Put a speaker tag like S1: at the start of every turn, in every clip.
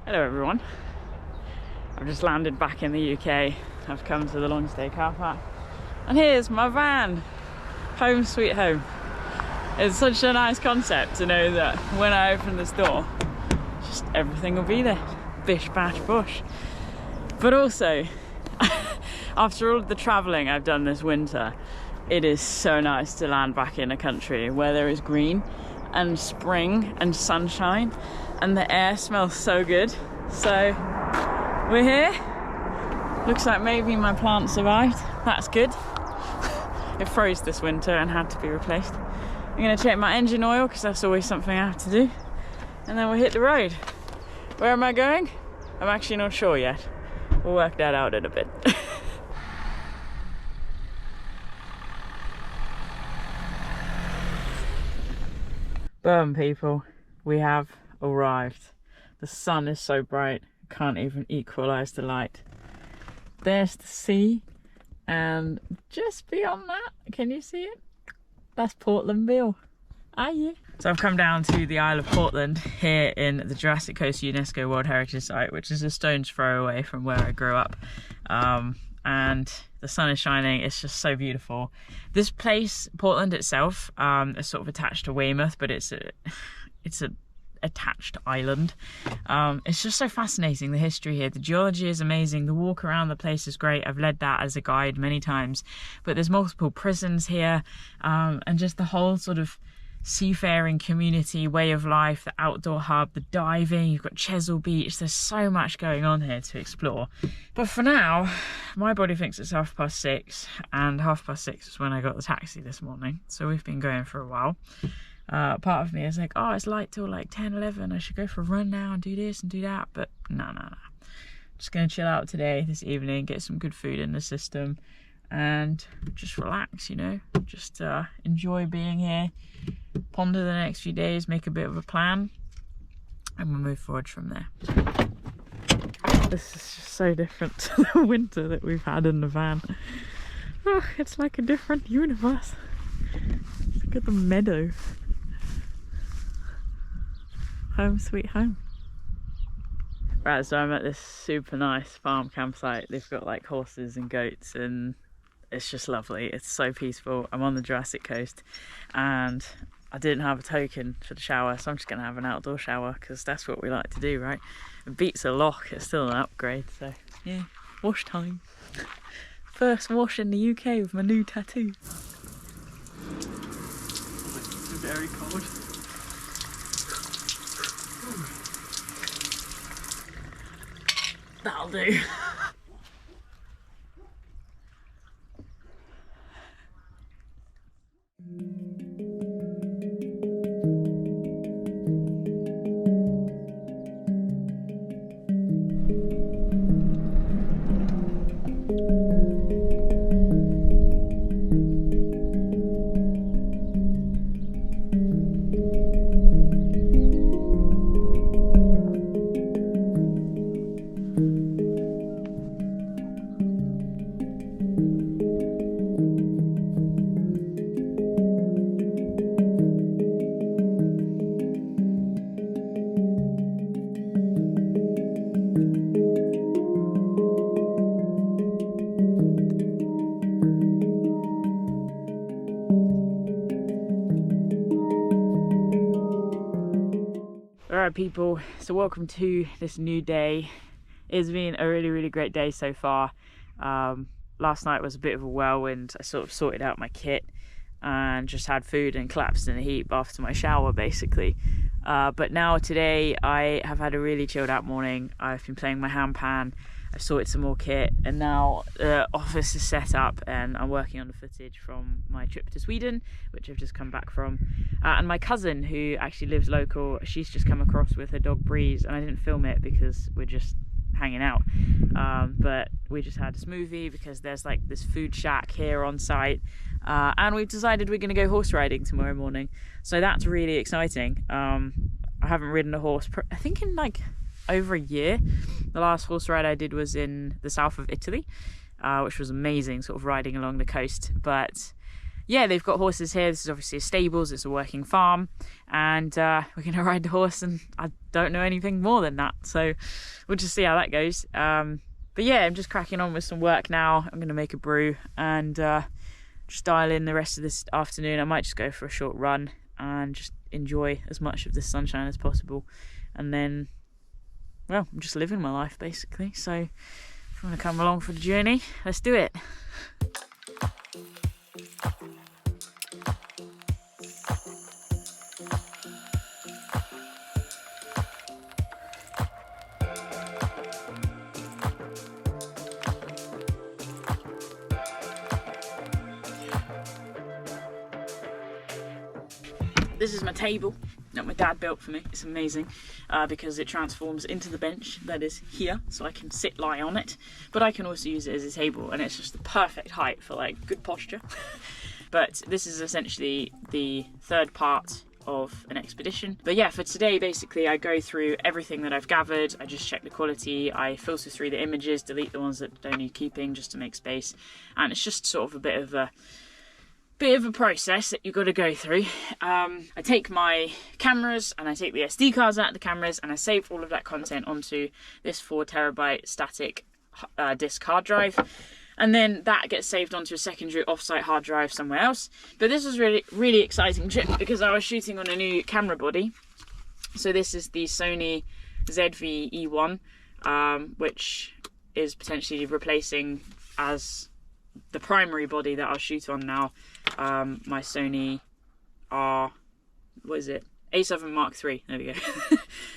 S1: Hello everyone, I've just landed back in the UK. I've come to the long stay car park and here's my van. Home sweet home. It's such a nice concept to know that when I open this door, just everything will be there. Bish bash bush. But also, after all of the travelling I've done this winter, it is so nice to land back in a country where there is green and spring and sunshine and the air smells so good. So we're here. Looks like maybe my plant survived. That's good. It froze this winter and had to be replaced. I'm going to check my engine oil because that's always something I have to do, and then we'll hit the road. Where am I going? I'm actually not sure yet. We'll work that out in a bit. Boom, people, we have arrived. The sun is so bright, I can't even equalize the light. There's the sea, and just beyond that, can you see it? That's Portland Bill. Are you? So I've come down to the Isle of Portland here in the Jurassic Coast UNESCO World Heritage Site, which is a stone's throw away from where I grew up. And the sun is shining. It's just so beautiful. This place, Portland itself, is sort of attached to Weymouth, but it's a attached island. It's just so fascinating, the history here. The geology is amazing. The walk around the place is great. I've led that as a guide many times, but there's multiple prisons here, and just the whole sort of seafaring community, way of life, the outdoor hub, the diving, you've got Chesil Beach. There's so much going on here to explore. But for now, my body thinks it's 6:30, and 6:30 was when I got the taxi this morning. So we've been going for a while. Part of me is like, oh, it's light till like 10, 11. I should go for a run now and do this and do that. But no. Just going to chill out today, this evening, get some good food in the system and just relax, you know, just enjoy being here, ponder the next few days, make a bit of a plan, and we'll move forward from there. This is just so different to the winter that we've had in the van. Oh, it's like a different universe. Look at the meadow. Home sweet home. Right, so I'm at this super nice farm campsite. They've got like horses and goats and it's just lovely. It's so peaceful. I'm on the Jurassic Coast and I didn't have a token for the shower, so I'm just gonna have an outdoor shower because that's what we like to do, right? It beats a lock. It's still an upgrade, so yeah, wash time. First wash in the UK with my new tattoo. It's very cold. That'll do. Alright people, so welcome to this new day. It's been a really great day so far. Last night was a bit of a whirlwind. I sort of sorted out my kit and just had food and collapsed in a heap after my shower basically. But now today I have had a really chilled out morning. I've been playing my handpan, I've sorted some more kit, and now the office is set up and I'm working on the footage from my trip to Sweden, which I've just come back from. And my cousin, who actually lives local, she's just come across with her dog Breeze, and I didn't film it because we're just hanging out. But we just had a smoothie because there's like this food shack here on site. And we've decided we're going to go horse riding tomorrow morning. So that's really exciting. I haven't ridden a horse, I think in like over a year. The last horse ride I did was in the south of Italy, which was amazing, sort of riding along the coast. But yeah, they've got horses here. This is obviously a stables, it's a working farm, and we're going to ride the horse, and I don't know anything more than that, so we'll just see how that goes. But yeah, I'm just cracking on with some work now. I'm going to make a brew and just dial in the rest of this afternoon. I might just go for a short run and just enjoy as much of the sunshine as possible, and then, well, I'm just living my life basically. So if you want to come along for the journey, let's do it. This is my table that my dad built for me. It's amazing because it transforms into the bench that is here, so I can lie on it, but I can also use it as a table, and it's just the perfect height for like good posture. But this is essentially the third part of an expedition. But yeah, for today basically I go through everything that I've gathered. I just check the quality, I filter through the images, delete the ones that don't need keeping just to make space, and it's just sort of a bit of a process that you've got to go through. I take my cameras and I take the SD cards out of the cameras, and I save all of that content onto this 4 terabyte static disk hard drive, and then that gets saved onto a secondary offsite hard drive somewhere else. But this was really exciting trip because I was shooting on a new camera body. So this is the Sony ZV-E1, which is potentially replacing as the primary body that I'll shoot on now, my Sony A7 Mark III. There we go.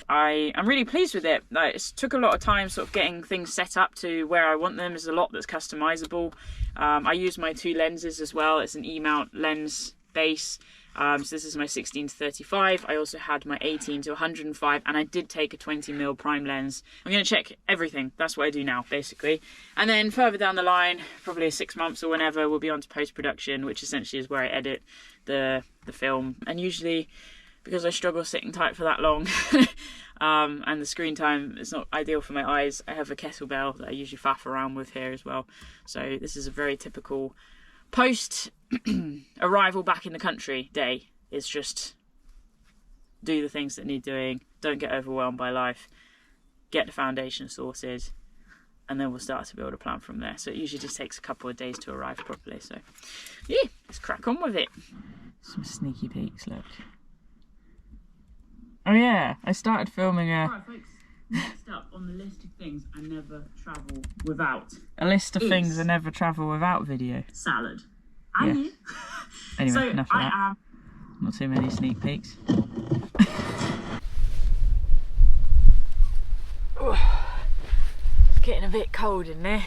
S1: I'm really pleased with it. Like, it took a lot of time sort of getting things set up to where I want them. There's a lot that's customizable. I use my 2 lenses as well. It's an E-mount lens base. So this is my 16-35. I also had my 18-105, and I did take a 20mm prime lens. I'm going to check everything. That's what I do now, basically. And then further down the line, probably 6 months or whenever, we'll be on to post-production, which essentially is where I edit the film. And usually, because I struggle sitting tight for that long, and the screen time is not ideal for my eyes, I have a kettlebell that I usually faff around with here as well. So this is a very typical post arrival back in the country day. Is just do the things that need doing, don't get overwhelmed by life, get the foundation sorted, and then we'll start to build a plan from there. So it usually just takes a couple of days to arrive properly. So yeah, let's crack on with it. Some sneaky peeks, look. Oh yeah, I started filming
S2: Right, folks, next up on the list of things I never travel without.
S1: a list of things I never travel without video.
S2: Salad.
S1: Yeah.
S2: And you.
S1: Anyway,
S2: So
S1: enough of that.
S2: I am.
S1: Not too many sneak peeks. It's getting a bit cold in there.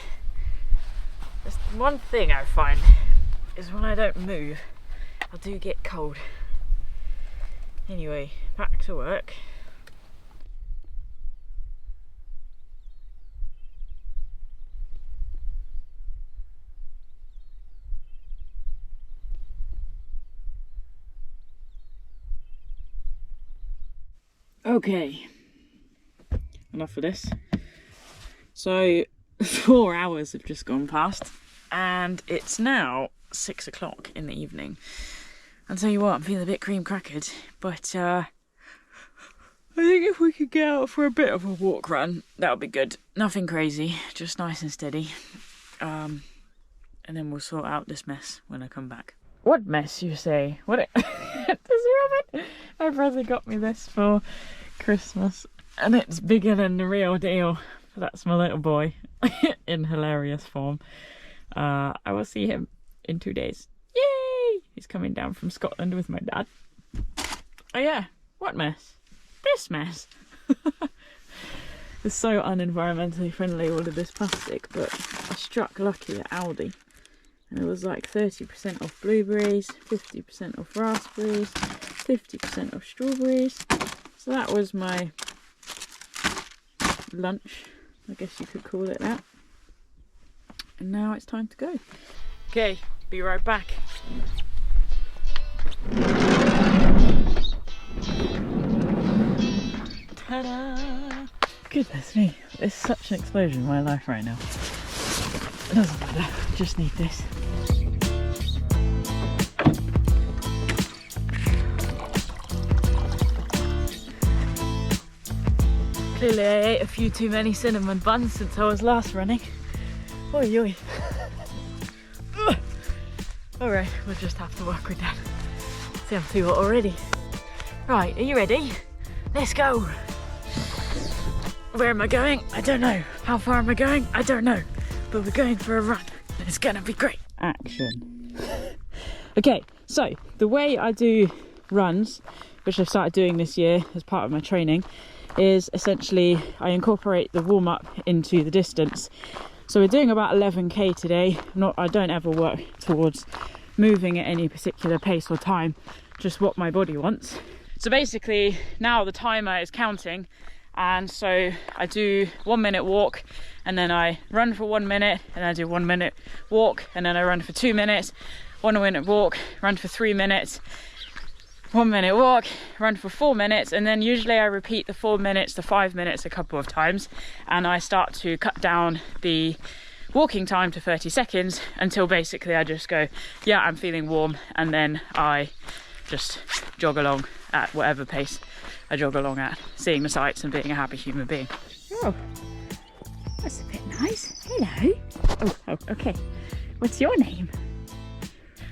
S1: That's one thing I find is when I don't move, I do get cold. Anyway, back to work. Okay, enough of this. So 4 hours have just gone past, and it's now 6 o'clock in the evening. I'll tell you what, I'm feeling a bit cream crackered, but I think if we could get out for a bit of a walk run, that would be good. Nothing crazy, just nice and steady. And then we'll sort out this mess when I come back. What mess, you say? What? Does he have it? My brother got me this for Christmas, and it's bigger than the real deal. That's my little boy in hilarious form. I will see him in 2 days. Yay! He's coming down from Scotland with my dad. Oh yeah, what mess? This mess. It's so unenvironmentally friendly, all of this plastic, but I struck lucky at Aldi, and it was like 30% off blueberries, 50% off raspberries, 50% off strawberries. So that was my lunch, I guess you could call it that. And now it's time to go. Okay, be right back. Ta-da! Goodness me, there's such an explosion in my life right now. It doesn't matter, just need this. Clearly I ate a few too many cinnamon buns since I was last running. Oi oi. Alright, we'll just have to work with that. See, I'm too hot already. Right, are you ready? Let's go. Where am I going? I don't know. How far am I going? I don't know. But we're going for a run. It's gonna be great. Action. Okay, so the way I do runs, which I've started doing this year as part of my training, is essentially I incorporate the warm-up into the distance. So we're doing about 11k today. I don't ever work towards moving at any particular pace or time, just what my body wants. So basically now the timer is counting, and so I do 1 minute walk, and then I run for 1 minute, and I do 1 minute walk, and then I run for 2 minutes, 1 minute walk, run for 3 minutes, 1 minute walk, run for 4 minutes, and then usually I repeat the 4 minutes to 5 minutes a couple of times, and I start to cut down the walking time to 30 seconds until basically I just go, yeah, I'm feeling warm, and then I just jog along at whatever pace I jog along at, seeing the sights and being a happy human being. Oh, that's a bit nice. Hello. Oh, okay. What's your name?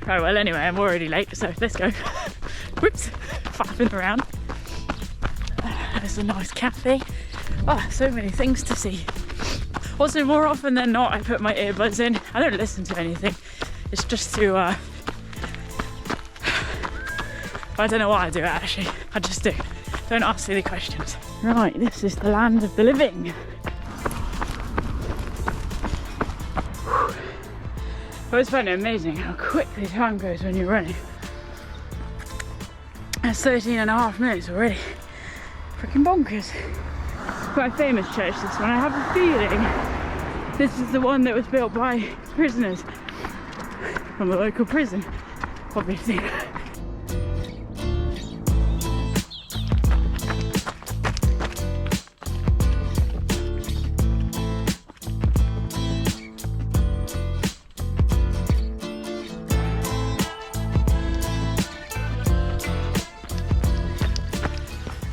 S1: Oh, well, anyway, I'm already late, so let's go. Whoops, faffing around. There's a nice cafe. Oh, so many things to see. Also, more often than not, I put my earbuds in. I don't listen to anything. It's just to, I don't know why I do it, actually. I just do. Don't ask silly questions. Right, this is the land of the living. I always find it amazing how quickly time goes when you're running. That's 13.5 minutes already. Freaking bonkers. Quite a famous church, this one. I have a feeling this is the one that was built by prisoners from the local prison, obviously.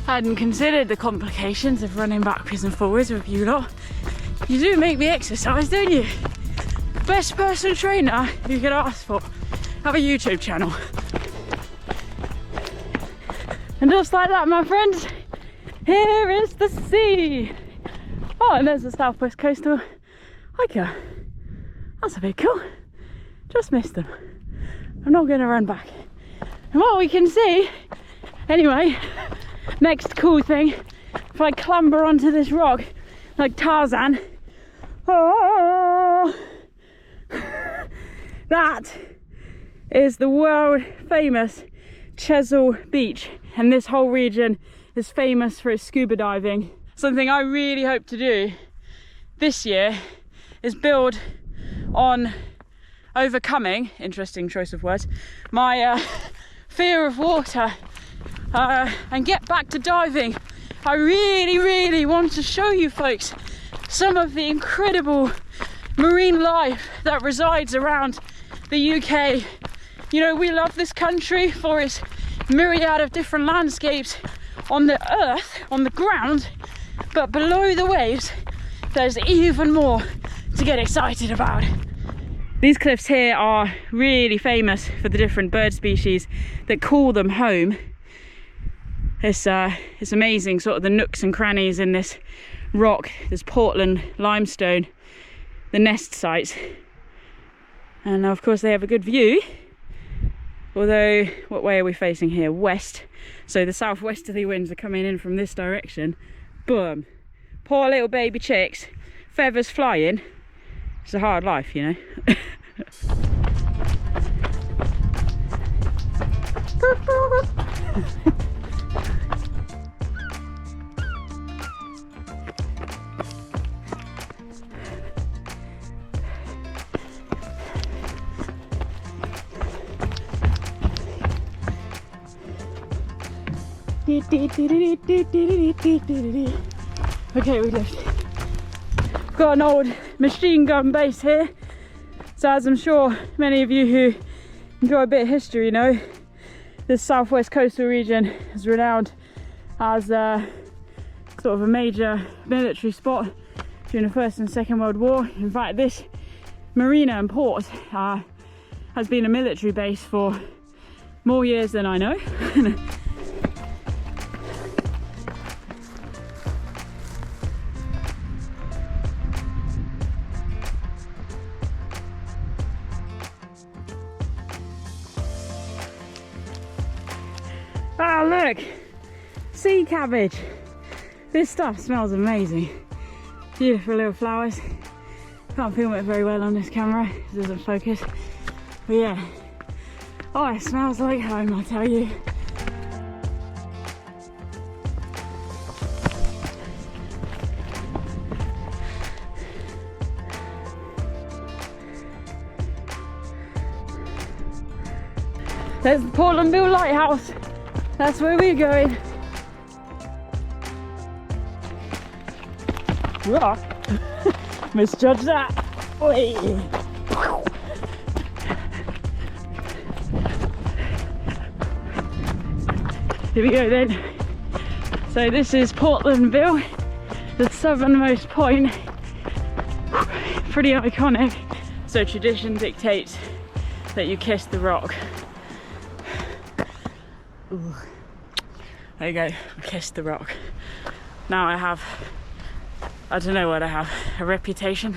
S1: I hadn't considered the complications of running backwards and forwards with you lot. You do make me exercise, don't you? Best personal trainer you could ask for. Have a YouTube channel. And just like that, my friends, here is the sea. Oh, and there's the southwest coastal hiker. That's a bit cool. Just missed them. I'm not going to run back. And what we can see, anyway, next cool thing, if I clamber onto this rock like Tarzan, oh, that is the world famous Chesil Beach, and this whole region is famous for its scuba diving. Something I really hope to do this year is build on overcoming, interesting choice of words, my fear of water. And get back to diving. I really want to show you folks some of the incredible marine life that resides around the UK. You know, we love this country for its myriad of different landscapes on the earth, on the ground, but below the waves there's even more to get excited about. These cliffs here are really famous for the different bird species that call them home. It's amazing, sort of the nooks and crannies in this rock, this Portland limestone, the nest sites. And of course they have a good view, although what way are we facing here? West. So the southwesterly winds are coming in from this direction. Boom. Poor little baby chicks, feathers flying. It's a hard life, you know. Okay, we left. Got an old machine gun base here, so as I'm sure many of you who enjoy a bit of history know, this southwest coastal region is renowned as sort of a major military spot during the First and Second World War. In fact, this marina and port has been a military base for more years than I know. Oh look, sea cabbage. This stuff smells amazing. Beautiful little flowers. Can't film it very well on this camera, it doesn't focus. But yeah, oh, it smells like home, I tell you. There's the Portlandville Lighthouse. That's where we're going. Misjudged that. Oi. Here we go then. So this is Portlandville, the southernmost point. Pretty iconic. So tradition dictates that you kiss the rock. Ooh. There you go, kiss the rock. Now I don't know what I have, a reputation.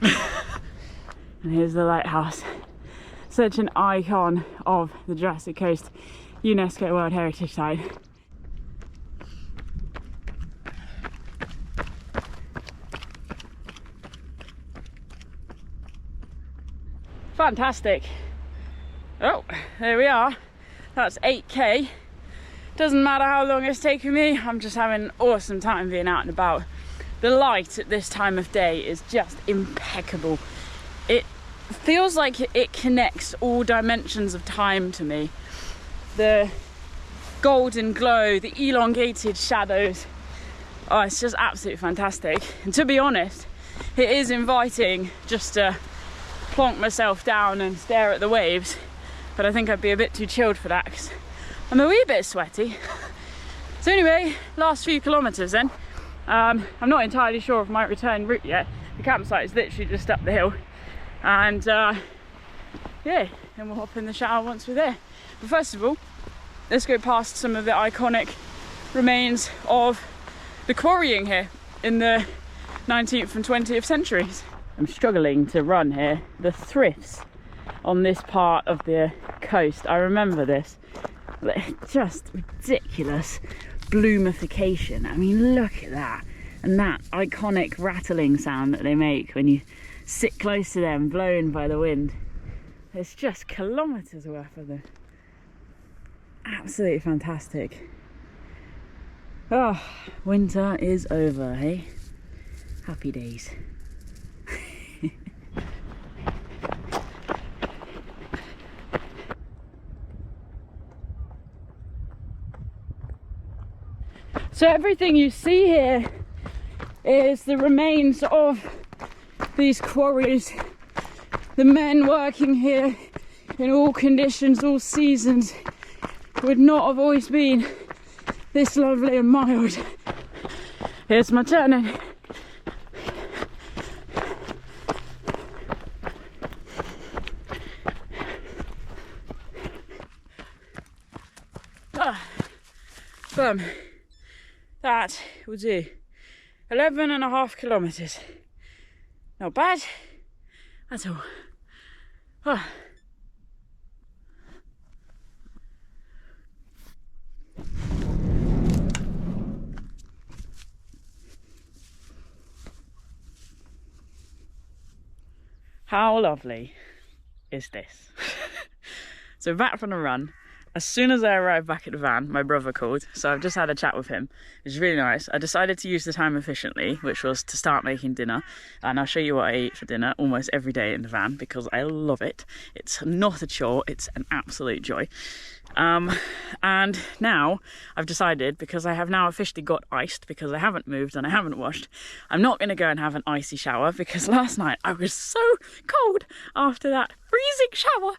S1: And here's the lighthouse. Such an icon of the Jurassic Coast UNESCO World Heritage Site. Fantastic. Oh, there we are. That's 8k. Doesn't matter how long it's taken me, I'm just having an awesome time being out and about. The light at this time of day is just impeccable. It feels like it connects all dimensions of time to me. The golden glow, the elongated shadows. Oh, it's just absolutely fantastic. And to be honest, it is inviting just to plonk myself down and stare at the waves. But I think I'd be a bit too chilled for that because I'm a wee bit sweaty. So anyway, last few kilometres then. I'm not entirely sure of my return route yet. The campsite is literally just up the hill. And yeah, then we'll hop in the shower once we're there. But first of all, let's go past some of the iconic remains of the quarrying here in the 19th and 20th centuries. I'm struggling to run here. The thrifts on this part of the coast, I remember this, just ridiculous bloomification. I mean, look at that, and that iconic rattling sound that they make when you sit close to them, blown by the wind. It's just kilometres worth of them. Absolutely fantastic. Oh, winter is over, hey? Happy days. So everything you see here is the remains of these quarries. The men working here in all conditions, all seasons, would not have always been this lovely and mild. Here's my turning. Boom. That will do 11.5 kilometres. Not bad at all. Oh. How lovely is this? So back from the run. As soon as I arrived back at the van, my brother called, so I've just had a chat with him. It's really nice. I decided to use the time efficiently, which was to start making dinner, and I'll show you what I eat for dinner almost every day in the van because I love it. It's not a chore, it's an absolute joy. And now I've decided, because I have now officially got iced because I haven't moved and I haven't washed, I'm not going to go and have an icy shower, because last night I was so cold after that freezing shower.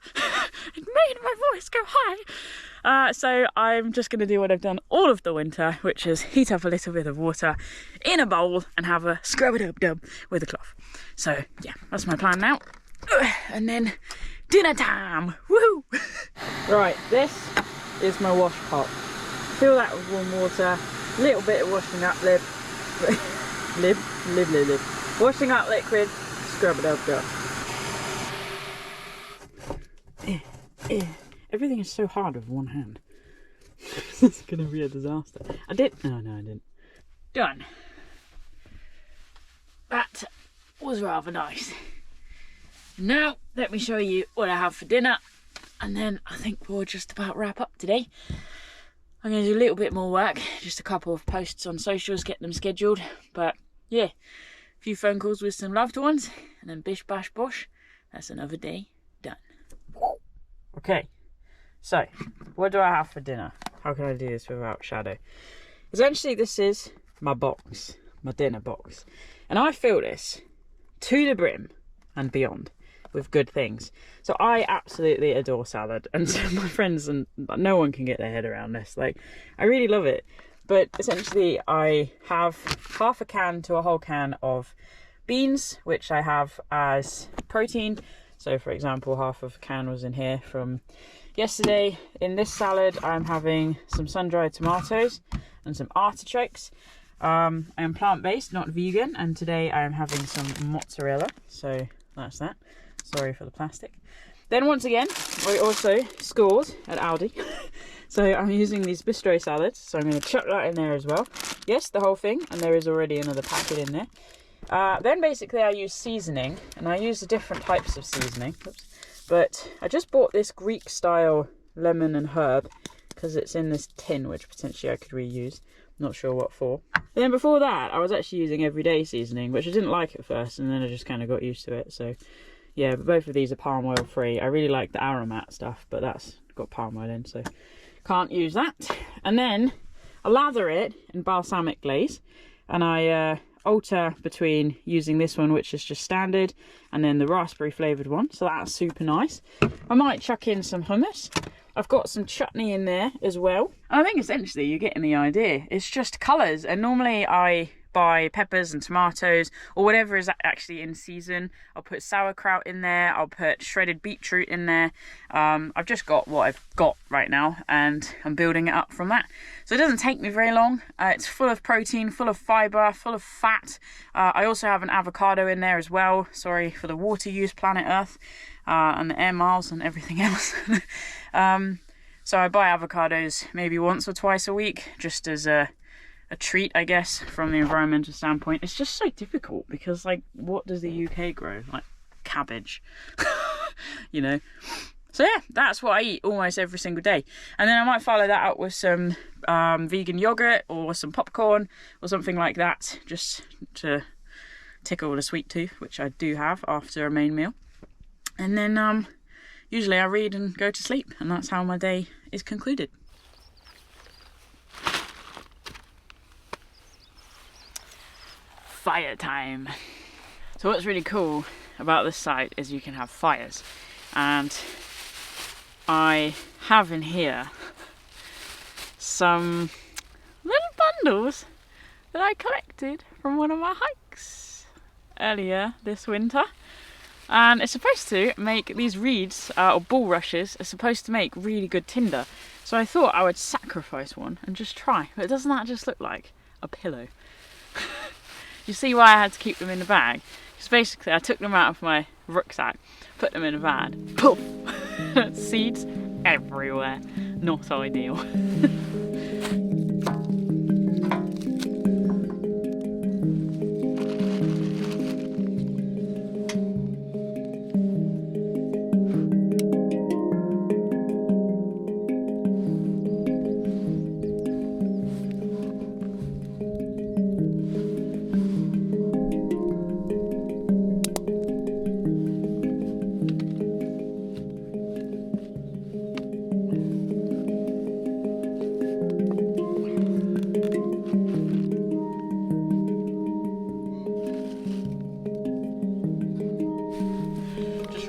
S1: It made my voice go high. So I'm just going to do what I've done all of the winter, which is heat up a little bit of water in a bowl and have a scrub-a-dub-dub with a cloth. So yeah, that's my plan now. And then dinner time, woo! Right, this is my wash pot. Fill that with warm water, a little bit of washing up washing up liquid, scrub-a-dub-dub. Everything is so hard with one hand. This is gonna be a disaster. No, I didn't. Done. That was rather nice. Now, let me show you what I have for dinner, and then I think we'll just about wrap up today. I'm going to do a little bit more work, just a couple of posts on socials, get them scheduled, but yeah, a few phone calls with some loved ones, and then bish bash bosh, that's another day done. Okay, so what do I have for dinner? How can I do this without shadow? Essentially, this is my box, my dinner box, and I fill this to the brim and beyond with good things. So I absolutely adore salad, and my friends and no one can get their head around this. Like, I really love it. But essentially I have half a can to a whole can of beans, which I have as protein. So for example, half of a can was in here from yesterday. In this salad I'm having some sun-dried tomatoes and some artichokes. I am plant-based, not vegan, and today I am having some mozzarella, so that's that. Sorry for the plastic. Then once again, I also scored at Aldi. So I'm using these bistro salads, so I'm going to chuck that in there as well. Yes, the whole thing, and there is already another packet in there. Then basically I use seasoning, and I use the different types of seasoning. Oops. But I just bought this Greek style lemon and herb, because it's in this tin, which potentially I could reuse. Not sure what for. Then before that, I was actually using everyday seasoning, which I didn't like at first, and then I just kind of got used to it. So yeah, but both of these are palm oil free. I really like the aromat stuff, but that's got palm oil in, so can't use that. And then I lather it in balsamic glaze, and I alter between using this one, which is just standard, and then the raspberry flavoured one, so that's super nice. I might chuck in some hummus. I've got some chutney in there as well. And I think essentially you're getting the idea. It's just colours, and normally I buy peppers and tomatoes or whatever is actually in season. I'll put sauerkraut in there, I'll put shredded beetroot in there. I've just got what I've got right now, and I'm building it up from that. So it doesn't take me very long. It's full of protein, full of fibre, full of fat. I also have an avocado in there as well. Sorry for the water use, planet Earth, and the air miles and everything else. So I buy avocados maybe once or twice a week, just as a treat, I guess, from the environmental standpoint. It's just so difficult because, like, what does the UK grow? Like, cabbage, you know? So yeah, that's what I eat almost every single day. And then I might follow that up with some vegan yogurt or some popcorn or something like that, just to tickle the sweet tooth, which I do have after a main meal. And then usually I read and go to sleep, and that's how my day is concluded. Fire time. So what's really cool about this site is you can have fires, and I have in here some little bundles that I collected from one of my hikes earlier this winter, and it's supposed to make these reeds or bulrushes are supposed to make really good tinder. So I thought I would sacrifice one and just try, but doesn't that just look like a pillow? You see why I had to keep them in the bag? Because basically I took them out of my rucksack, put them in a van, poof! Seeds everywhere. Not ideal.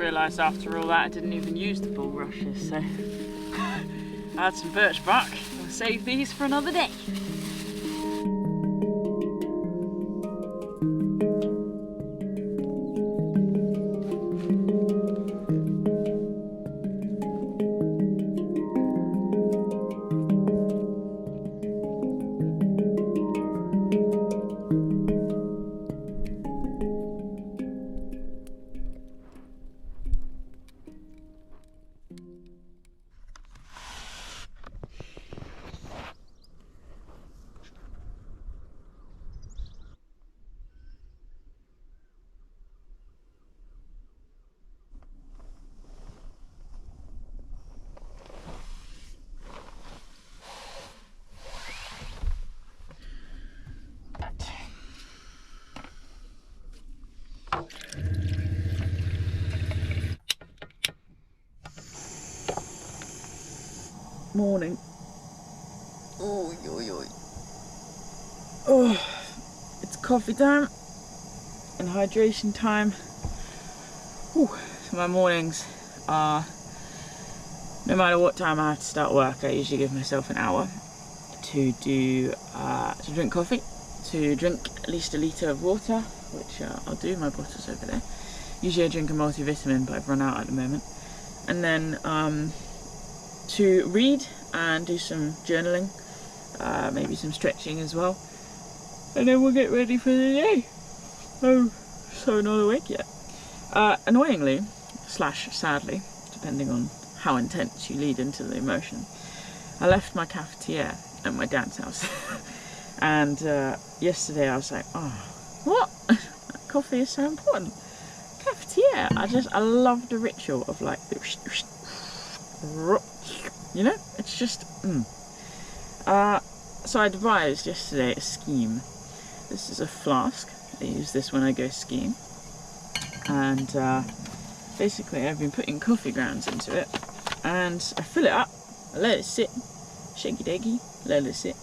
S1: realised after all that I didn't even use the bulrushes, so I had some birch bark. I'll save these for another day. Morning. Oh, it's coffee time and hydration time. Whew. So my mornings are, no matter what time I have to start work, I usually give myself an hour to drink coffee, to drink at least a litre of water, which I'll do. My bottle's over there. Usually I drink a multivitamin, but I've run out at the moment. And then to read and do some journaling, maybe some stretching as well, and then we'll get ready for the day. Oh, so not awake yet. Annoyingly / sadly, depending on how intense you lead into the emotion, I left my cafetiere at my dad's house and yesterday I was like, oh, what? Coffee is so important. Cafetiere, I love the ritual of like the you know, it's just so I devised yesterday a scheme. This is a flask. I use this when I go skiing, and basically I've been putting coffee grounds into it, and I fill it up, I let it sit, shaky daggy, let it sit,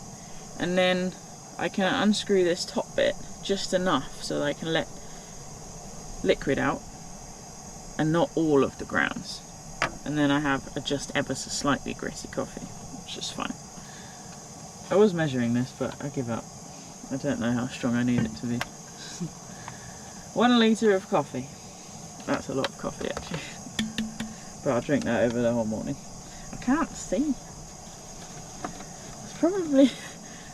S1: and then I can unscrew this top bit just enough so that I can let liquid out and not all of the grounds. And then I have a just ever so slightly gritty coffee, which is fine. I was measuring this, but I give up. I don't know how strong I need it to be. 1 litre of coffee. That's a lot of coffee, actually. But I'll drink that over the whole morning. I can't see. It's probably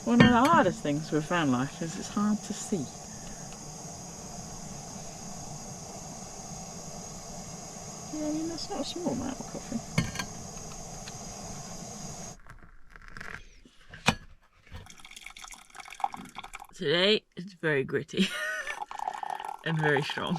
S1: one of the hardest things with van life, is it's hard to see. Yeah, I mean, that's not a small amount of coffee. Today it's very gritty and very strong.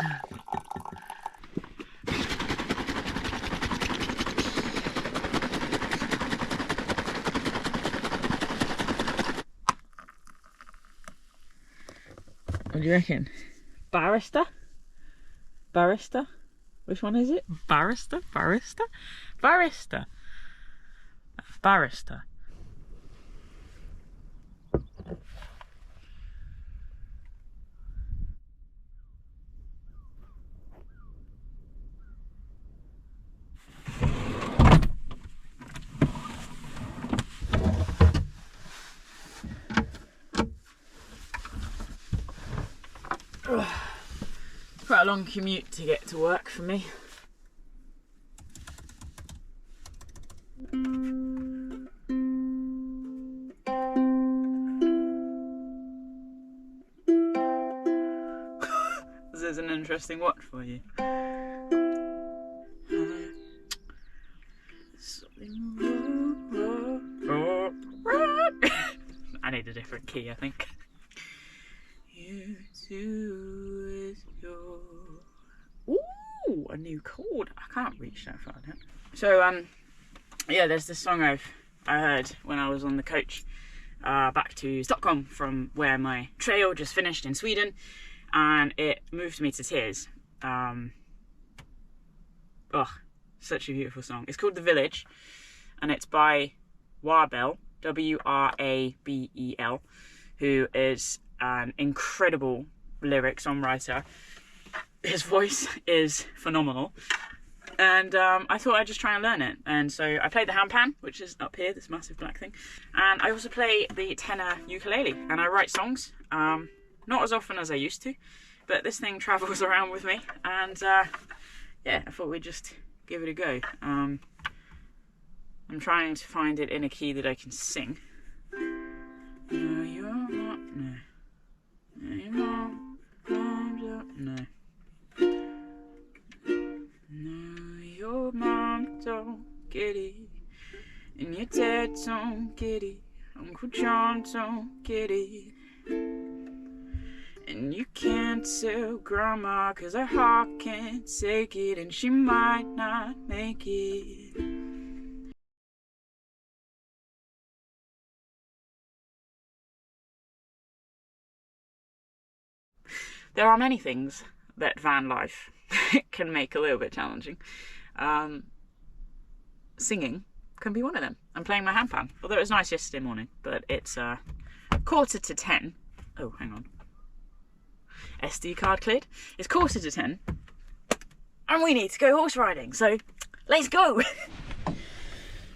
S1: What do you reckon? Barrister? Barrister? Which one is it? Barrister? Barrister? Barrister. Barrister. It's quite a long commute to get to work for me. This is an interesting watch for you. I need a different key, I think. You too is your... Ooh, a new chord. I can't reach that far now. So yeah, there's this song I heard when I was on the coach back to Stockholm from where my trail just finished in Sweden, and it moved me to tears. Oh, such a beautiful song. It's called The Village, and it's by Warbel, W-R-A-B-E-L, who is an incredible lyric songwriter. His voice is phenomenal, and I thought I'd just try and learn it. And so I played the handpan, which is up here, this massive black thing, and I also play the tenor ukulele, and I write songs, not as often as I used to, but this thing travels around with me, and yeah, I thought we'd just give it a go. I'm trying to find it in a key that I can sing. No, you're not, no. No, your mom's up, no. No, your mom don't get it, and your dad don't get it, Uncle John don't get it, and you can't tell Grandma 'cause her heart can't take it, and she might not make it. There are many things that van life can make a little bit challenging. Singing can be one of them. I'm playing my handpan, although it was nice yesterday morning, but it's 9:45. Oh, hang on. SD card cleared. It's 9:45, and we need to go horse riding, so let's go.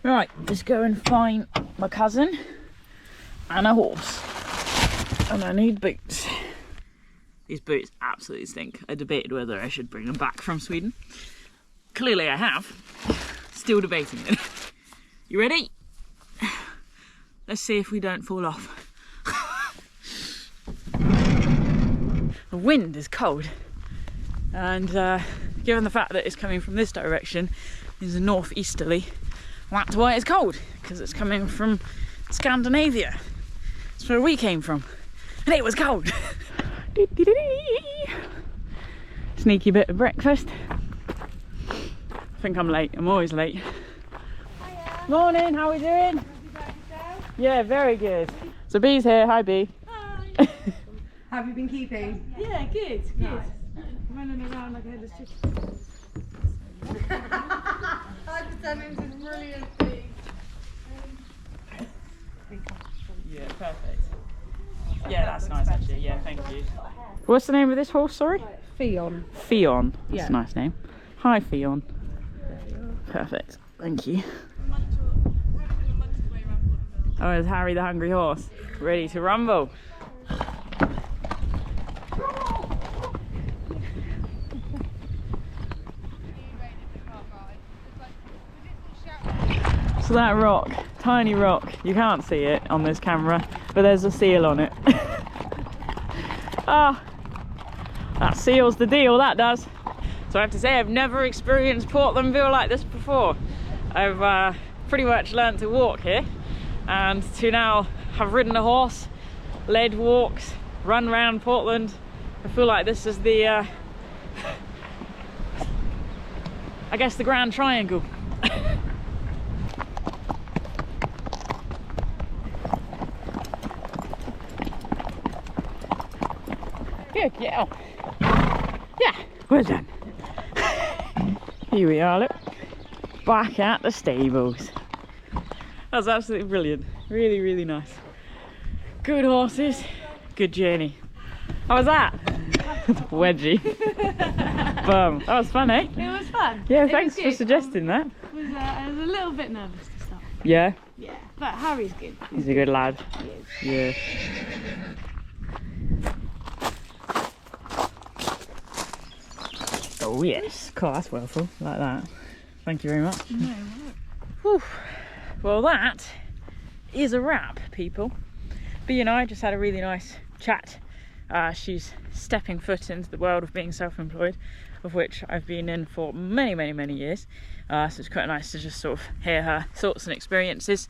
S1: Right, let's go and find my cousin and a horse, and I need boots. These boots absolutely stink. I debated whether I should bring them back from Sweden. Clearly I have. Still debating it. You ready? Let's see if we don't fall off. The wind is cold, and given the fact that it's coming from this direction, is a northeasterly, that's why it's cold, because it's coming from Scandinavia. That's where we came from, and it was cold. Sneaky bit of breakfast. I think I'm late. I'm always late. Hiya. Morning, how are we doing? Yeah, very good. So Bee's here. Hi Bee.
S3: Hi. Have you been keeping?
S1: Yeah, good.
S3: Nice.
S1: Running around like a headless chicken.
S3: I just turned into this brilliant thing.
S1: Yeah, perfect. Yeah, that's nice actually. Yeah, thank you. What's the name of this horse, sorry?
S3: Fion.
S1: Fion. That's
S3: Yeah.
S1: a nice name. Hi Fion. Perfect. Thank you. Oh, it's Harry the hungry horse. Ready to rumble. So that rock, tiny rock, you can't see it on this camera, but there's a seal on it. Ah, that seals the deal, that does. So I have to say, I've never experienced Portlandville like this before. I've pretty much learned to walk here, and to now have ridden a horse, led walks, run around Portland. I feel like this is the, I guess the Grand Triangle. Good girl. Yeah, well done. Here we are, look. Back at the stables. That was absolutely brilliant. Really, really nice. Good horses, good journey. How was that? Wedgie. Boom. That was fun, eh?
S3: It was fun.
S1: Yeah, thanks for suggesting that.
S3: I was a little bit nervous to start.
S1: Yeah?
S3: Yeah, but Harry's good.
S1: He's a good lad.
S3: He is.
S1: Yeah. Oh yes, cool, that's well full, like that. Thank you very much.
S3: No,
S1: Whew. Well, that is a wrap, people. Bea and I just had a really nice chat. She's stepping foot into the world of being self-employed, of which I've been in for many, many, many years. So it's quite nice to just sort of hear her thoughts and experiences.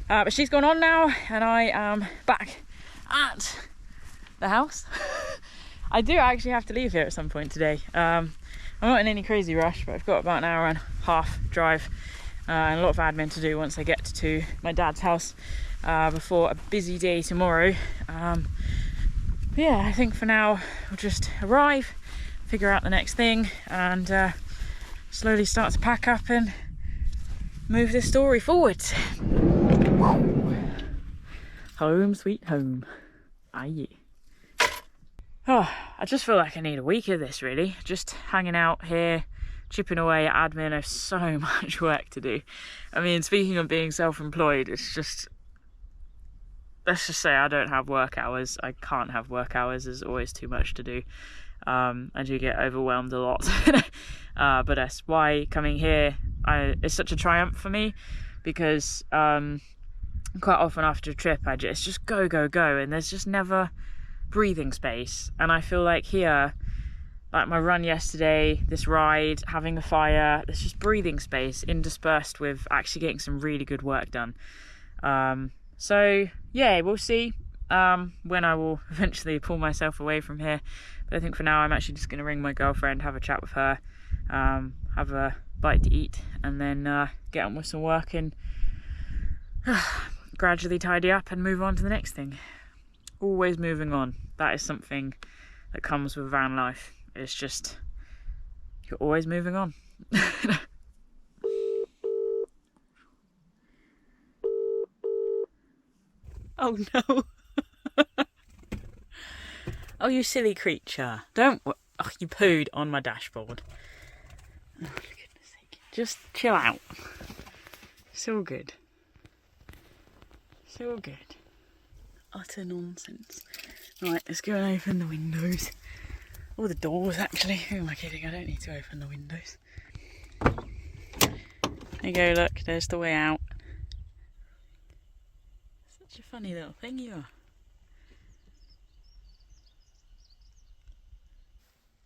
S1: But she's gone on now, and I am back at the house. I do actually have to leave here at some point today. I'm not in any crazy rush, but I've got about an hour and a half drive and a lot of admin to do once I get to my dad's house before a busy day tomorrow. Yeah, I think for now we'll just arrive, figure out the next thing, and slowly start to pack up and move this story forward. Home sweet home. Aye. Oh, I just feel like I need a week of this really, just hanging out here, chipping away at admin. I have so much work to do. I mean, speaking of being self-employed, it's just, let's just say I don't have work hours. I can't have work hours. There's always too much to do. I do get overwhelmed a lot. But that's why coming here is such a triumph for me, because quite often after a trip it's just go, and there's just never breathing space. And I feel like here, like my run yesterday, this ride, having the fire, there's just breathing space interspersed with actually getting some really good work done. So yeah, we'll see when I will eventually pull myself away from here. But I think for now I'm actually just going to ring my girlfriend, have a chat with her, have a bite to eat, and then get on with some work and gradually tidy up and move on to the next thing. Always moving on. That is something that comes with van life. It's just, you're always moving on. Oh no. Oh, you silly creature. Don't. Oh, you pooed on my dashboard. Oh, for goodness sake. Just chill out. It's all good. It's all good. Utter nonsense. Right, let's go and open the windows. Or the doors, actually. Who am I kidding? I don't need to open the windows. There you go, look. There's the way out. Such a funny little thing you are.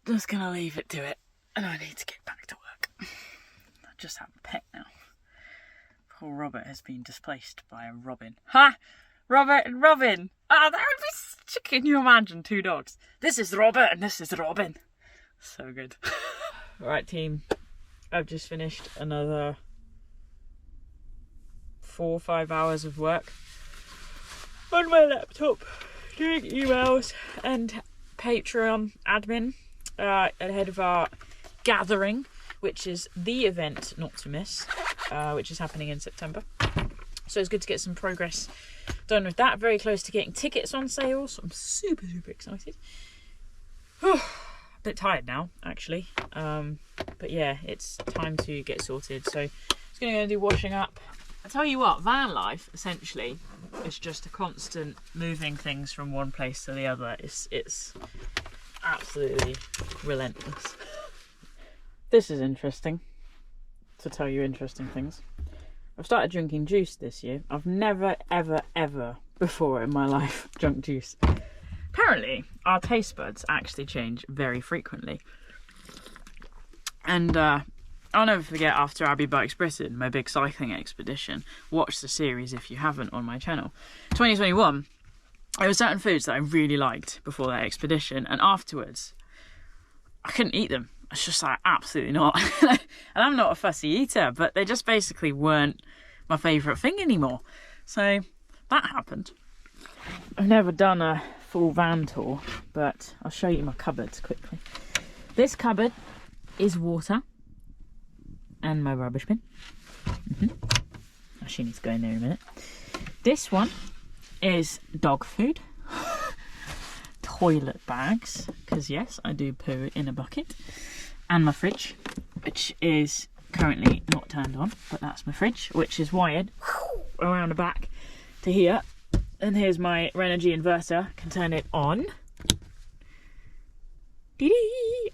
S1: Just gonna leave it to it, and I need to get back to work. I just have a pet now. Poor Robert has been displaced by a robin. Ha! Robert and Robin! Ah, that would be... Can you imagine 2 dogs? This is Robert and this is Robin. So good. Right, team. I've just finished another 4 or 5 hours of work on my laptop, doing emails and Patreon admin ahead of our gathering, which is the event not to miss, which is happening in September. So it's good to get some progress done with that. Very close to getting tickets on sale, so I'm super excited. A bit tired now, actually, but yeah, it's time to get sorted. So just gonna go and do washing up. I tell you what, van life essentially is just a constant moving things from one place to the other. It's absolutely relentless. This is interesting, to tell you interesting things. I've started drinking juice this year. I've never, ever before in my life drunk juice. Apparently, our taste buds actually change very frequently. And I'll never forget, after Abbie bikes Britain, my big cycling expedition, watch the series if you haven't on my channel. 2021, there were certain foods that I really liked before that expedition, and afterwards, I couldn't eat them. It's just like, absolutely not. And I'm not a fussy eater, but they just basically weren't my favourite thing anymore. So that happened. I've never done a full van tour, but I'll show you my cupboards quickly. This cupboard is water and my rubbish bin. Actually need to go in there in a minute. This one is dog food. Toilet bags, because yes, I do poo in a bucket. And my fridge, which is currently not turned on, but that's my fridge, which is wired around the back to here. And here's my Renogy inverter. I can turn it on.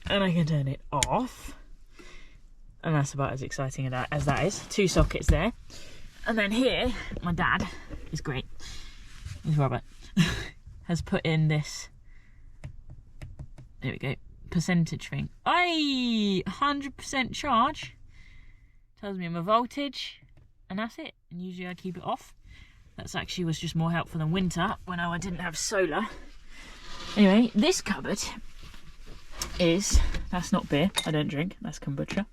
S1: And I can turn it off. And that's about as exciting as that is. 2 sockets there. And then here, my dad is great. He's Robert. Has put in this. There we go. Percentage thing. 100% charge. Tells me my voltage. And that's it. And usually I keep it off. That's actually was just more helpful than winter when I didn't have solar. Anyway, this cupboard is, that's not beer, I don't drink, that's kombucha.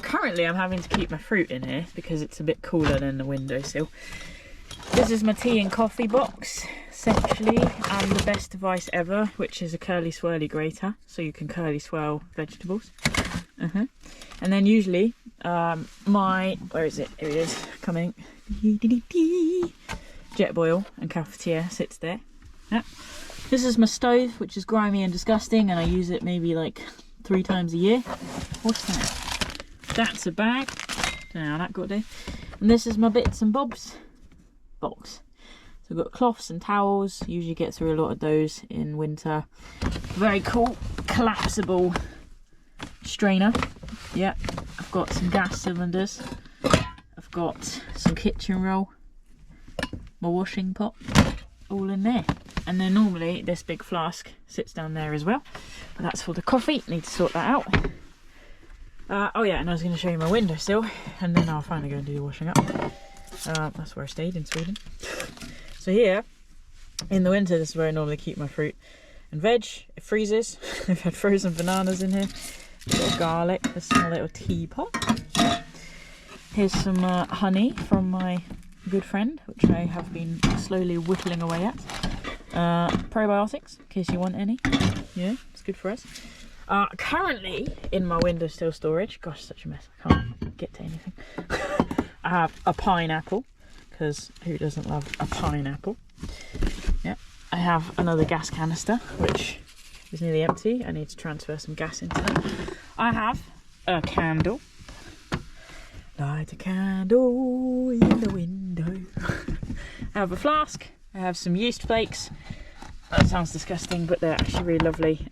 S1: Currently I'm having to keep my fruit in here because it's a bit cooler than the windowsill. This is my tea and coffee box, essentially, and the best device ever, which is a curly swirly grater, so you can curly swirl vegetables. And then usually, where is it? Here it is, coming. Jet boil and cafetiere sits there. Yep. This is my stove, which is grimy and disgusting, and I use it maybe like 3 times a year. What's that? That's a bag. Don't know how that got there. And this is my bits and bobs box. So I've got cloths and towels. Usually get through a lot of those in winter. Very cool collapsible strainer. Yeah, I've got some gas cylinders. I've got some kitchen roll. My washing pot. All in there. And then normally this big flask sits down there as well. But that's for the coffee. Need to sort that out. Oh yeah, and I was going to show you my windowsill, and then I'll finally go and do the washing up. That's where I stayed in Sweden. So here, in the winter, this is where I normally keep my fruit and veg. It freezes. I've had frozen bananas in here. A bit of garlic. This is my little teapot. Here's some honey from my good friend, which I have been slowly whittling away at. Probiotics, in case you want any. Yeah, it's good for us. Currently in my windowsill storage, gosh, such a mess, I can't get to anything. I have a pineapple, because who doesn't love a pineapple? Yeah, I have another gas canister, which is nearly empty. I need to transfer some gas into that. I have a candle. Light a candle in the window. I have a flask. I have some yeast flakes. That sounds disgusting, but they're actually really lovely.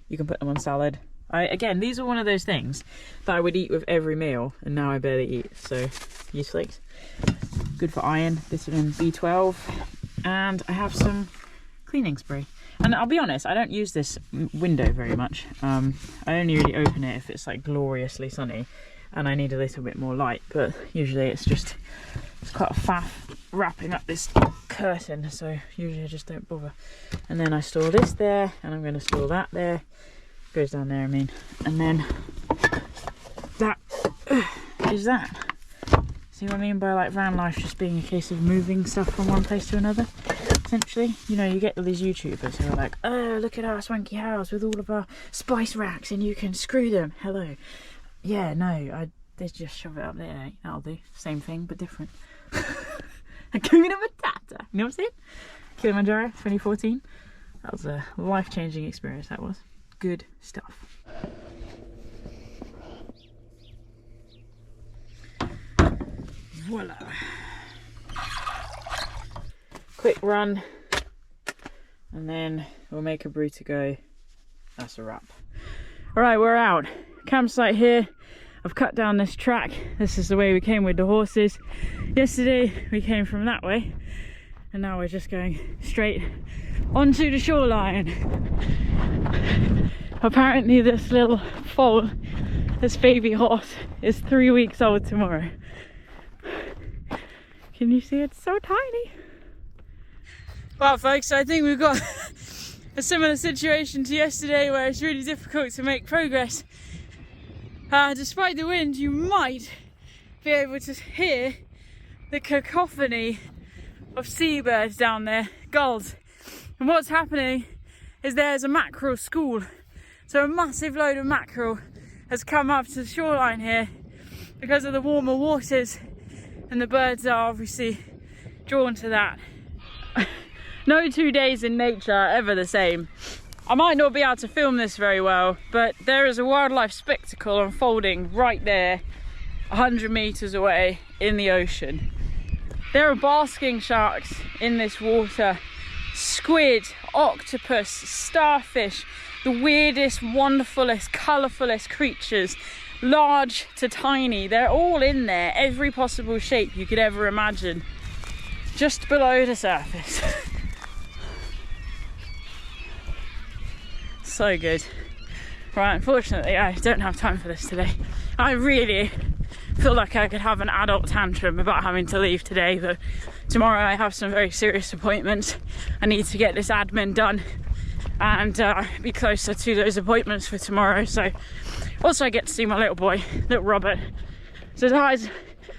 S1: You can put them on salad. Again, these are one of those things that I would eat with every meal, and now I barely eat. So, yeast flakes. Good for iron, vitamin B12. And I have some cleaning spray. And I'll be honest, I don't use this window very much. I only really open it if it's like gloriously sunny and I need a little bit more light. But usually it's quite a faff wrapping up this curtain, so usually I just don't bother. And then I store this there, and I'm going to store that there. Goes down there, I mean. And then that is that. See what I mean by like van life just being a case of moving stuff from one place to another? Essentially, you know, you get all these YouTubers who are like, oh, look at our swanky house with all of our spice racks and you can screw them. Hello. Yeah, no, they just shove it up there. That'll do. Same thing, but different. Hakuna Matata. You know what I'm saying? Kilimanjaro 2014. That was a life-changing experience, that was. Good stuff. Voila. Quick run. And then we'll make a brew to go. That's a wrap. Alright, we're out. Campsite here. I've cut down this track. This is the way we came with the horses. Yesterday we came from that way, and now we're just going straight onto the shoreline. Apparently this little foal, this baby horse, is 3 weeks old tomorrow. Can you see? It's so tiny. Well folks, I think we've got a similar situation to yesterday where it's really difficult to make progress. Despite the wind, you might be able to hear the cacophony of seabirds down there, gulls. And what's happening is there's a mackerel school. So a massive load of mackerel has come up to the shoreline here because of the warmer waters, and the birds are obviously drawn to that. No 2 days in nature are ever the same. I might not be able to film this very well, but there is a wildlife spectacle unfolding right there, 100 meters away in the ocean. There are basking sharks in this water, squid, octopus, starfish, the weirdest, wonderfulest, colourfulest creatures, large to tiny. They're all in there, every possible shape you could ever imagine, just below the surface. So good. Right, unfortunately I don't have time for this today. I really feel like I could have an adult tantrum about having to leave today, but tomorrow I have some very serious appointments. I need to get this admin done and be closer to those appointments for tomorrow. So also I get to see my little boy, little Robert. So there's highs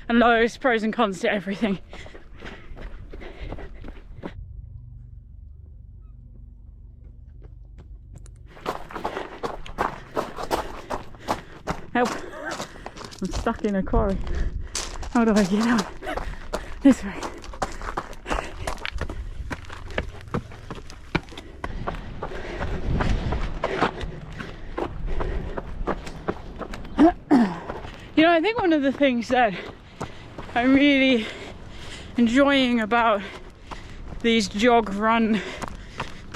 S1: and lows, pros and cons to everything. Help! I'm stuck in a quarry. How do I get out? This way. know, I think one of the things that I'm really enjoying about these jog run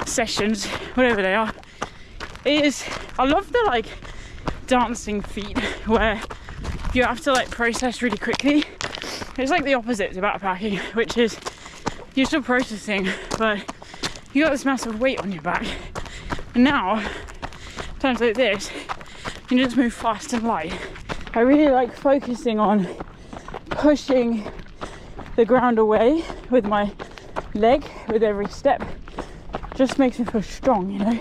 S1: sessions, whatever they are, is I love the like dancing feet where you have to like process really quickly. It's like the opposite to backpacking, which is you're still processing, but you got this massive weight on your back. And now, times like this, you can just move fast and light. I really like focusing on pushing the ground away with my leg with every step. Just makes me feel strong, you know.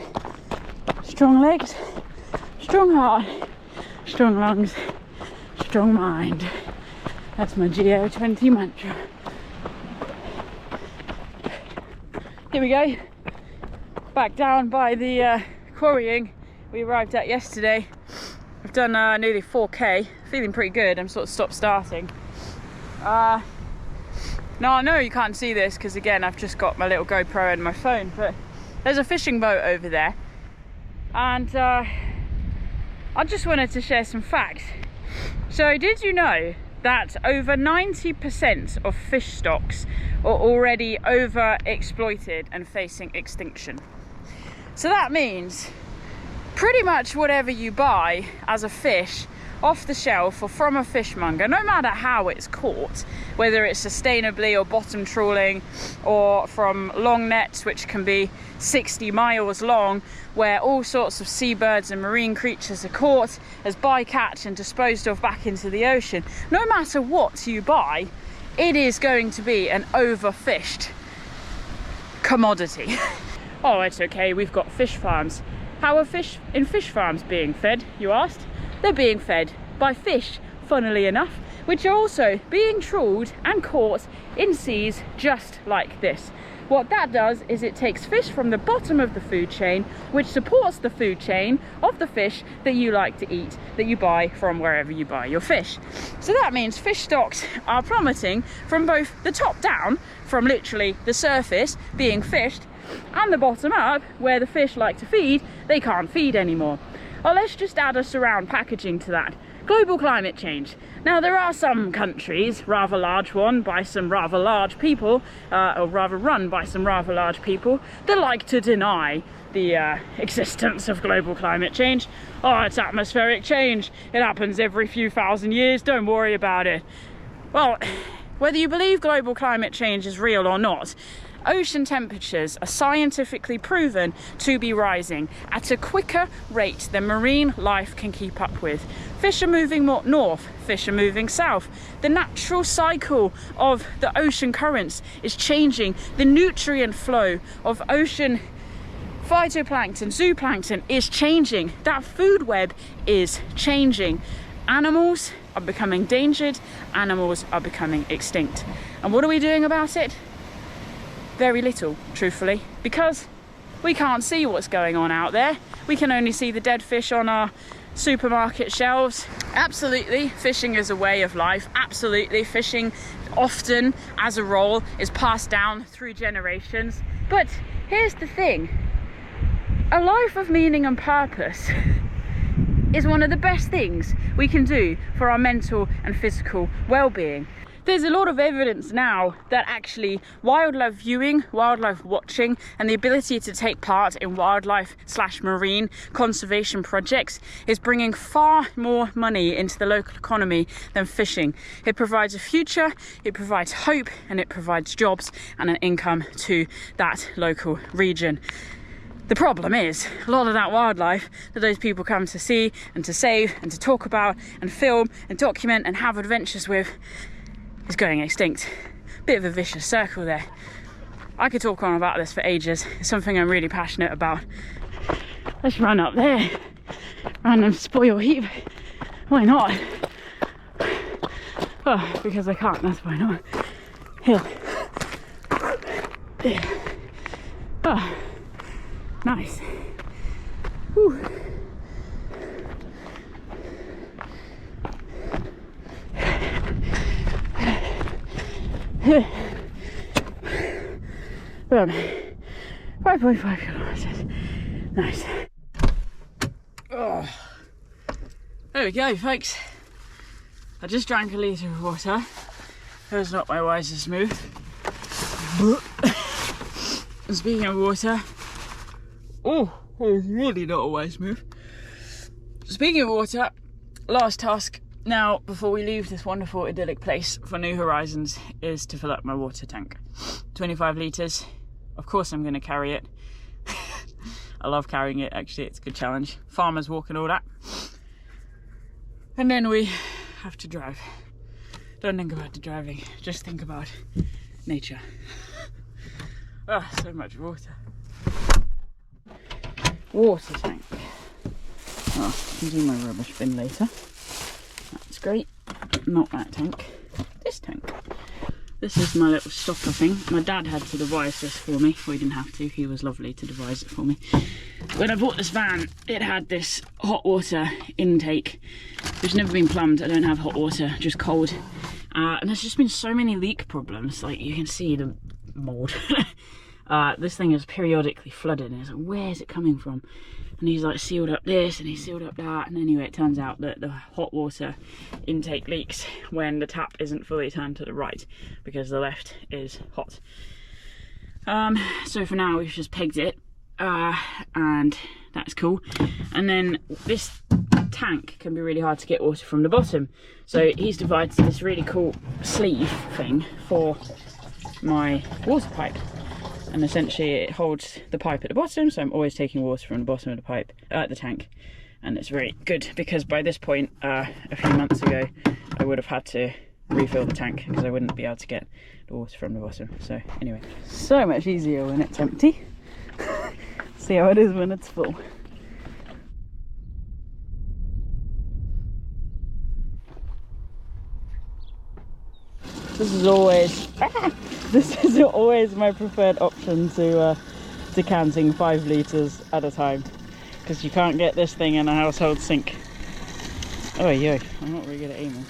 S1: Strong legs, strong heart, strong lungs, strong mind. That's my GO20 mantra. Here we go. Back down by the quarrying we arrived at yesterday. I've done nearly 4k, feeling pretty good. I'm sort of stopped starting. Now I know you can't see this because again I've just got my little GoPro and my phone, but there's a fishing boat over there, and I just wanted to share some facts. So did you know that over 90% of fish stocks are already over exploited and facing extinction? So that means pretty much whatever you buy as a fish off the shelf or from a fishmonger, no matter how it's caught, whether it's sustainably or bottom trawling or from long nets which can be 60 miles long, where all sorts of seabirds and marine creatures are caught as bycatch and disposed of back into the ocean, no matter what you buy, it is going to be an overfished commodity. Oh, it's okay, we've got fish farms. How are fish in fish farms being fed, you asked? They're being fed by fish, funnily enough, which are also being trawled and caught in seas just like this. What that does is it takes fish from the bottom of the food chain, which supports the food chain of the fish that you like to eat, that you buy from wherever you buy your fish. So that means fish stocks are plummeting from both the top down, from literally the surface being fished, and the bottom up, where the fish like to feed, they can't feed anymore. Well, let's just add a surround packaging to that. Global climate change. Now, there are some countries, rather large one by some rather large people, or rather run by some rather large people, that like to deny the existence of global climate change. Oh, it's atmospheric change. It happens every few thousand years. Don't worry about it. Well, whether you believe global climate change is real or not, ocean temperatures are scientifically proven to be rising at a quicker rate than marine life can keep up with. Fish are moving more north, fish are moving south. The natural cycle of the ocean currents is changing. The nutrient flow of ocean phytoplankton, zooplankton is changing. That food web is changing. Animals are becoming endangered, animals are becoming extinct. And what are we doing about it? Very little, truthfully, because we can't see what's going on out there. We can only see the dead fish on our supermarket shelves. Absolutely, fishing is a way of life. Absolutely, fishing often as a role is passed down through generations. But here's the thing, a life of meaning and purpose is one of the best things we can do for our mental and physical well-being. There's a lot of evidence now that actually wildlife viewing, wildlife watching, and the ability to take part in wildlife/marine conservation projects is bringing far more money into the local economy than fishing. It provides a future, it provides hope, and it provides jobs and an income to that local region. The problem is, a lot of that wildlife that those people come to see and to save and to talk about and film and document and have adventures with is going extinct. Bit of a vicious circle there. I could talk on about this for ages. It's something I'm really passionate about. Let's run up there. Random spoil heap. Why not? Oh, because I can't, that's why not. Hill. There. Oh, nice. Whew. Boom. 5.5 kilometers. Nice. Oh. There we go, folks. I just drank a litre of water. That was not my wisest move. Speaking of water, oh, that was really not a wise move. Speaking of water, last task now before we leave this wonderful idyllic place for new horizons is to fill up my water tank. 25 litres. Of course I'm going to carry it. I love carrying it, actually, it's a good challenge. Farmers walk and all that. And then we have to drive. Don't think about the driving, just think about nature. Ah, so much water. Water tank. Oh, I can do my rubbish bin later. That's great. Not that tank. This tank. This is my little stopper thing. My dad had to devise this for me. Well, he didn't have to. He was lovely to devise it for me. When I bought this van, it had this hot water intake, which has never been plumbed. I don't have hot water, just cold. And there's just been so many leak problems. Like, you can see the mould. This thing is periodically flooded, and it's like, where's it coming from? And he's like sealed up this and he's sealed up that, and anyway, it turns out that the hot water intake leaks when the tap isn't fully turned to the right because the left is hot. So for now we've just pegged it, and that's cool. And then this tank can be really hard to get water from the bottom, so he's devised this really cool sleeve thing for my water pipe. And essentially it holds the pipe at the bottom, so I'm always taking water from the bottom of the pipe, the tank. And it's very good because by this point, a few months ago, I would have had to refill the tank because I wouldn't be able to get the water from the bottom. So anyway, so much easier when it's empty. See how it is when it's full. This is always my preferred option to decanting 5 litres at a time, because you can't get this thing in a household sink. Oh yeah, I'm not really good at aiming.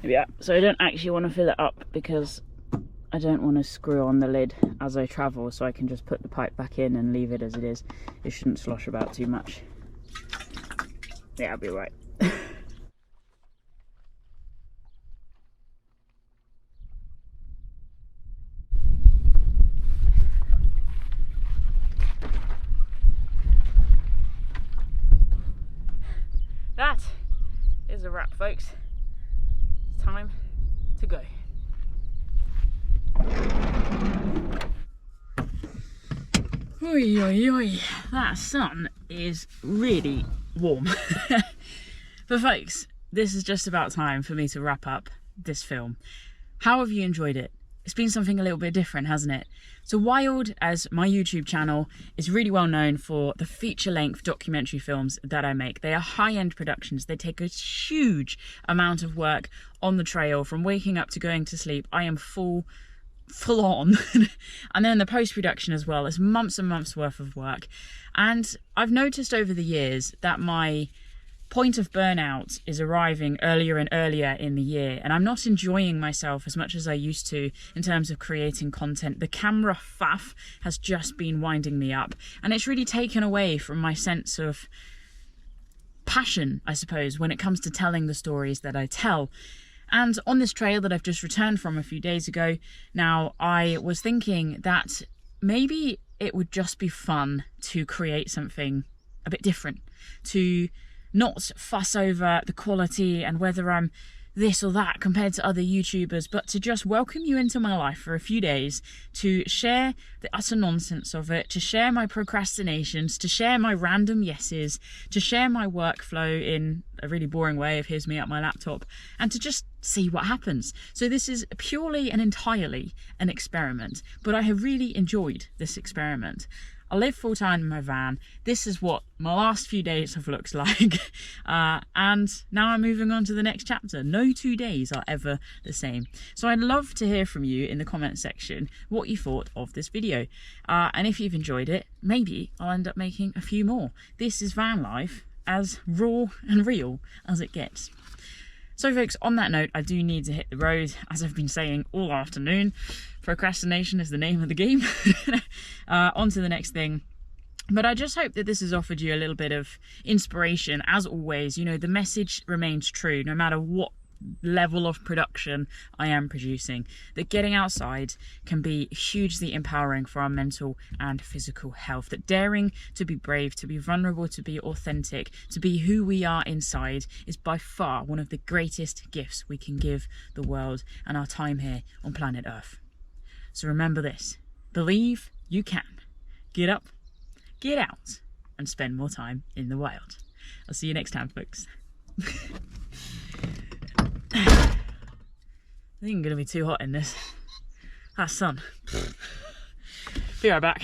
S1: Yeah, so I don't actually want to fill it up because I don't want to screw on the lid as I travel, so I can just put the pipe back in and leave it as it is. It shouldn't slosh about too much. Yeah, I'll be right. That is a wrap, folks. It's time to go. Oi, oi, oi. That sun is really warm. But folks, this is just about time for me to wrap up this film. How have you enjoyed it? It's been something a little bit different, hasn't it? So Wild, as my YouTube channel, is really well known for the feature-length documentary films that I make. They are high-end productions. They take a huge amount of work on the trail, from waking up to going to sleep. I am full on. And then the post-production as well is months and months worth of work. And I've noticed over the years that my point of burnout is arriving earlier and earlier in the year, and I'm not enjoying myself as much as I used to in terms of creating content. The camera faff has just been winding me up, and it's really taken away from my sense of passion, I suppose, when it comes to telling the stories that I tell. And on this trail that I've just returned from a few days ago, now I was thinking that maybe it would just be fun to create something a bit different, to not fuss over the quality and whether I'm this or that compared to other YouTubers, but to just welcome you into my life for a few days, to share the utter nonsense of it, to share my procrastinations, to share my random yeses, to share my workflow in a really boring way of here's me at my laptop, and to just see what happens. So this is purely and entirely an experiment, but I have really enjoyed this experiment. I live full-time in my van. This is what my last few days have looked like. And now I'm moving on to the next chapter. No 2 days are ever the same. So I'd love to hear from you in the comment section what you thought of this video. And if you've enjoyed it, maybe I'll end up making a few more. This is van life, as raw and real as it gets. So folks, on that note, I do need to hit the road, as I've been saying all afternoon. Procrastination is the name of the game. On to the next thing. But I just hope that this has offered you a little bit of inspiration. As always, you know, the message remains true no matter what level of production I am producing, that getting outside can be hugely empowering for our mental and physical health, that daring to be brave, to be vulnerable, to be authentic, to be who we are inside is by far one of the greatest gifts we can give the world and our time here on planet Earth. So remember this: believe you can. Get up, get out, and spend more time in the wild. I'll see you next time, folks. I think I'm gonna be too hot in this. Ah, sun. Be right back.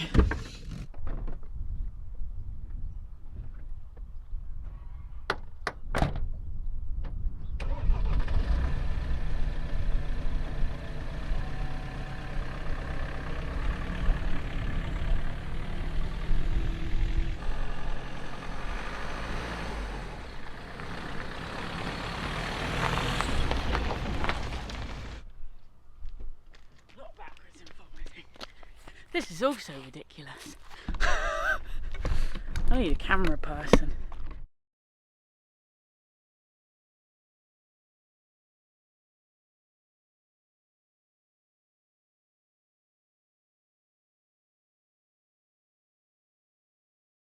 S1: This is also ridiculous. I need a camera person.